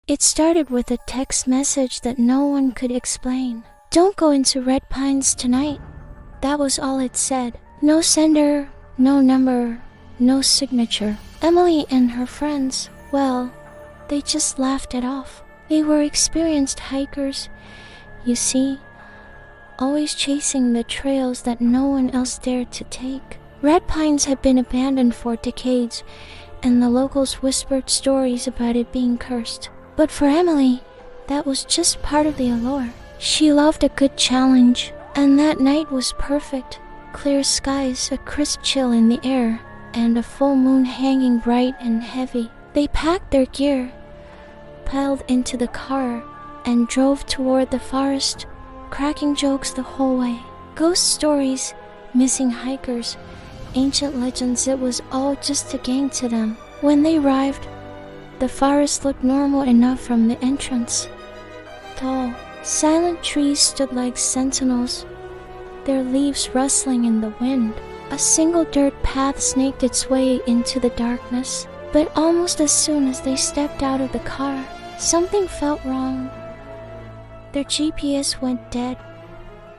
It started with a text message that no one could explain. "Don't go into Red Pines tonight." That was all it said. No sender, no number, no signature. Emily and her friends, well, they just laughed it off. They were experienced hikers, you see, always chasing the trails that no one else dared to take. Red Pines had been abandoned for decades, and the locals whispered stories about it being cursed. But for Emily, that was just part of the allure. She loved a good challenge, and that night was perfect. Clear skies, a crisp chill in the air, and a full moon hanging bright and heavy. They packed their gear, piled into the car, and drove toward the forest, cracking jokes the whole way. Ghost stories, missing hikers, ancient legends, it was all just a game to them. When they arrived, the forest looked normal enough from the entrance. Tall, silent trees stood like sentinels, their leaves rustling in the wind. A single dirt path snaked its way into the darkness, but almost as soon as they stepped out of the car, something felt wrong. Their GPS went dead.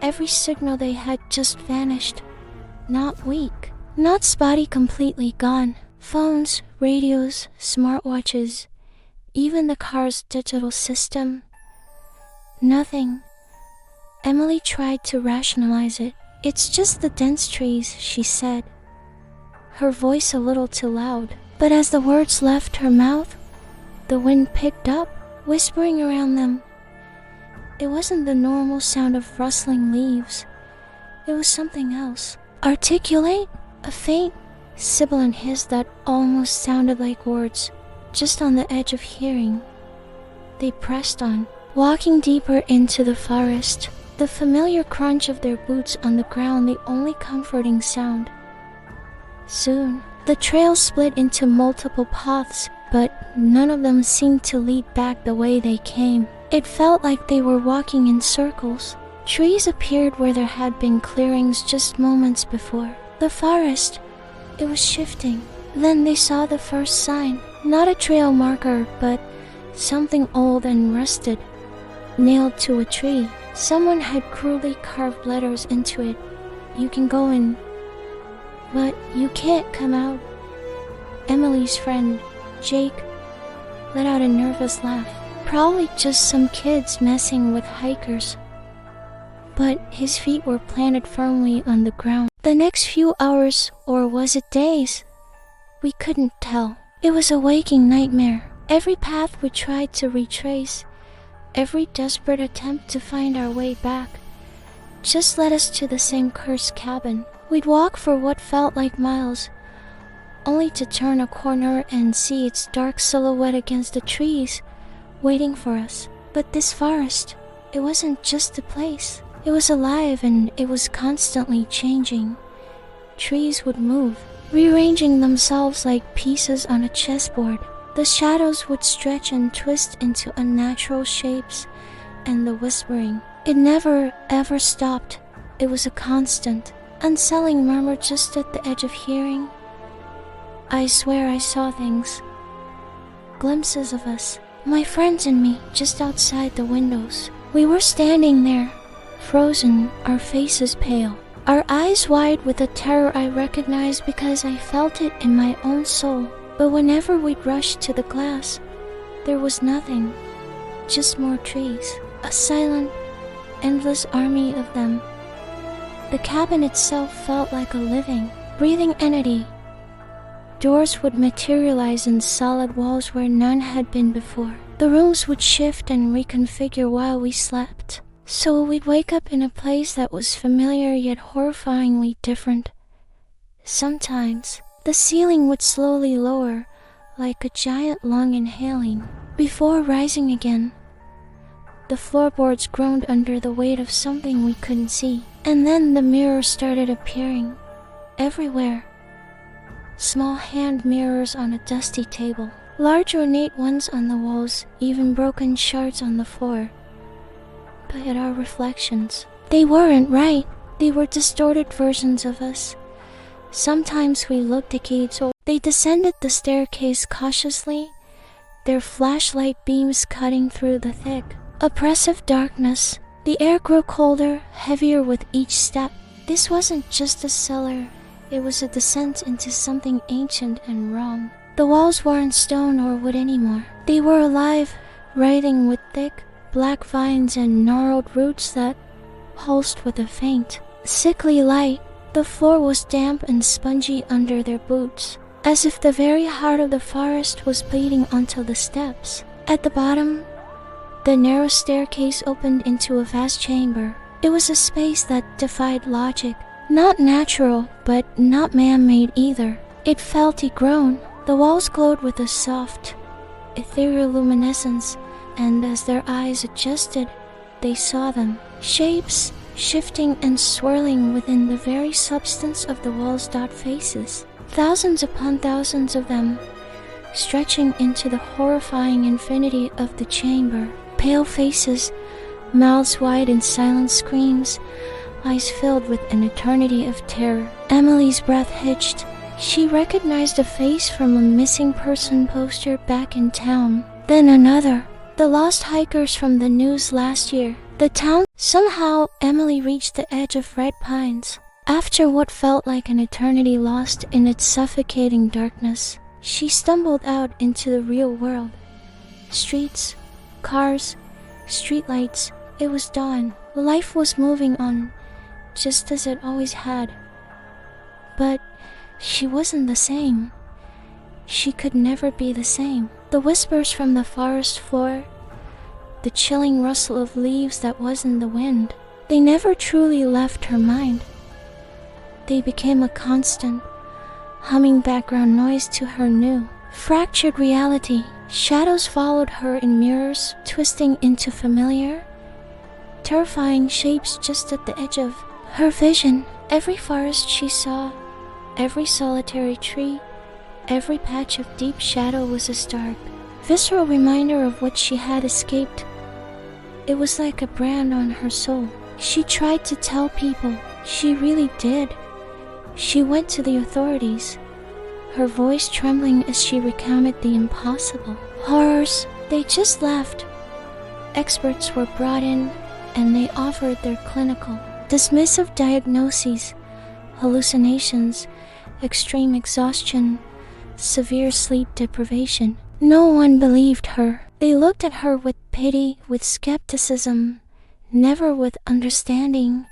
Every signal they had just vanished. Not weak, not spotty, completely gone. Phones, radios, smartwatches, even the car's digital system. Nothing. Emily tried to rationalize it. "It's just the dense trees," she said, her voice a little too loud. But as the words left her mouth, the wind picked up, whispering around them. It wasn't the normal sound of rustling leaves. It was something else. Articulate, a faint, sibilant hiss that almost sounded like words, just on the edge of hearing. They pressed on, walking deeper into the forest, the familiar crunch of their boots on the ground the only comforting sound. Soon, the trail split into multiple paths, but none of them seemed to lead back the way they came. It felt like they were walking in circles. Trees appeared where there had been clearings just moments before. The forest, it was shifting. Then they saw the first sign, not a trail marker, but something old and rusted, nailed to a tree. Someone had cruelly carved letters into it. "You can go in, but you can't come out." Emily's friend, Jake, let out a nervous laugh. Probably just some kids messing with hikers. But his feet were planted firmly on the ground. The next few hours, or was it days? We couldn't tell. It was a waking nightmare. Every path we tried to retrace, every desperate attempt to find our way back, just led us to the same cursed cabin. We'd walk for what felt like miles, only to turn a corner and see its dark silhouette against the trees, waiting for us. But this forest, it wasn't just a place. It was alive, and it was constantly changing. Trees would move, rearranging themselves like pieces on a chessboard. The shadows would stretch and twist into unnatural shapes, and the whispering, it never ever stopped. It was a constant, unsettling murmur just at the edge of hearing. I swear I saw things. Glimpses of us, my friends and me, just outside the windows. We were standing there, frozen, our faces pale, our eyes wide with a terror I recognized because I felt it in my own soul. But whenever we'd rushed to the glass, there was nothing, just more trees, a silent, endless army of them. The cabin itself felt like a living, breathing entity. Doors would materialize in solid walls where none had been before. The rooms would shift and reconfigure while we slept. So we'd wake up in a place that was familiar yet horrifyingly different. Sometimes, the ceiling would slowly lower, like a giant lung inhaling, before rising again. The floorboards groaned under the weight of something we couldn't see. And then the mirrors started appearing, everywhere. Small hand mirrors on a dusty table, large ornate ones on the walls, even broken shards on the floor. But our reflections, they weren't right. They were distorted versions of us. Sometimes we looked decades old. They descended the staircase cautiously, their flashlight beams cutting through the thick, oppressive darkness. The air grew colder, heavier with each step. This wasn't just a cellar, it was a descent into something ancient and wrong. The walls weren't stone or wood anymore. They were alive, writhing with thick, black vines and gnarled roots that pulsed with a faint, sickly light. The floor was damp and spongy under their boots, as if the very heart of the forest was bleeding onto the steps. At the bottom, the narrow staircase opened into a vast chamber. It was a space that defied logic. Not natural, but not man-made either. It felt grown. The walls glowed with a soft, ethereal luminescence, and as their eyes adjusted, they saw them. Shapes, shifting and swirling within the very substance of the walls' faces. Thousands upon thousands of them, stretching into the horrifying infinity of the chamber. Pale faces, mouths wide in silent screams, eyes filled with an eternity of terror. Emily's breath hitched. She recognized a face from a missing person poster back in town. Then another. The lost hikers from the news last year. The town. Somehow, Emily reached the edge of Red Pines. After what felt like an eternity lost in its suffocating darkness, she stumbled out into the real world. Streets, cars, streetlights. It was dawn. Life was moving on, just as it always had. But she wasn't the same. She could never be the same. The whispers from the forest floor, the chilling rustle of leaves that wasn't the wind, they never truly left her mind. They became a constant, humming background noise to her new, fractured reality. Shadows followed her in mirrors, twisting into familiar, terrifying shapes just at the edge of her vision. Every forest she saw, every solitary tree, every patch of deep shadow was a stark, visceral reminder of what she had escaped. It was like a brand on her soul. She tried to tell people. She really did. She went to the authorities, her voice trembling as she recounted the impossible. Horrors, they just laughed. Experts were brought in, and they offered their clinical, dismissive diagnoses: hallucinations, extreme exhaustion, severe sleep deprivation. No one believed her. They looked at her with pity, with skepticism, never with understanding.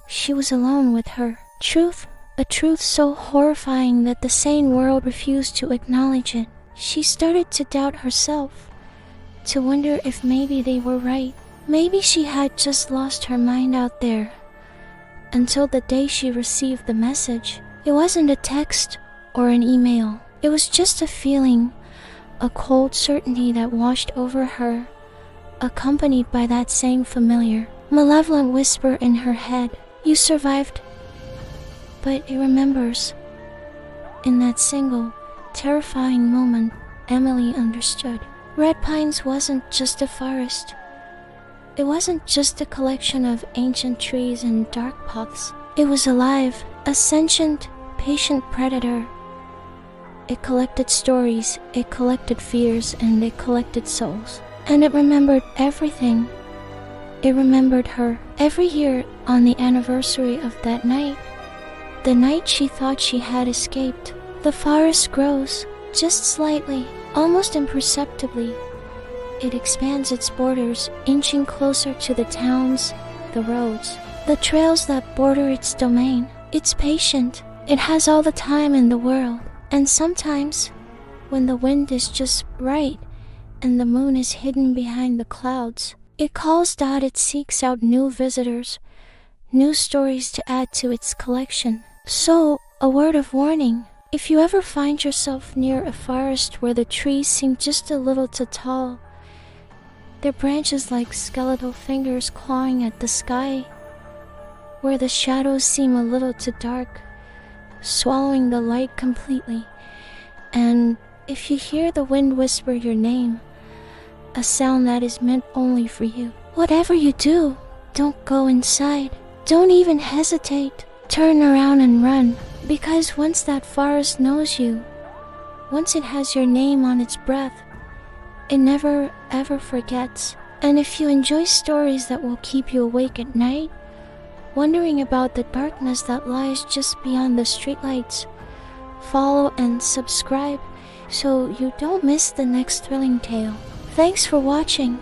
She was alone with her truth, a truth so horrifying that the sane world refused to acknowledge it. She started to doubt herself, to wonder if maybe they were right. Maybe she had just lost her mind out there. Until the day she received the message. It wasn't a text or an email. It was just a feeling, a cold certainty that washed over her, accompanied by that same familiar, malevolent whisper in her head. You survived, but it remembers. In that single, terrifying moment, Emily understood. Red Pines wasn't just a forest. It wasn't just a collection of ancient trees and dark paths. It was alive, a sentient, patient predator. It collected stories, it collected fears, and it collected souls. And it remembered everything. It remembered her. Every year, on the anniversary of that night, the night she thought she had escaped, the forest grows, just slightly, almost imperceptibly. It expands its borders, inching closer to the towns, the roads, the trails that border its domain. It's patient. It has all the time in the world. And sometimes, when the wind is just right and the moon is hidden behind the clouds, it calls out, it seeks out new visitors, new stories to add to its collection. So, a word of warning: if you ever find yourself near a forest where the trees seem just a little too tall, their branches like skeletal fingers clawing at the sky, where the shadows seem a little too dark, swallowing the light completely, and if you hear the wind whisper your name, a sound that is meant only for you, whatever you do, don't go inside. Don't even hesitate. Turn around and run, because once that forest knows you, once it has your name on its breath, It never ever forgets. And if you enjoy stories that will keep you awake at night, wondering about the darkness that lies just beyond the streetlights, follow and subscribe so you don't miss the next thrilling tale. Thanks for watching.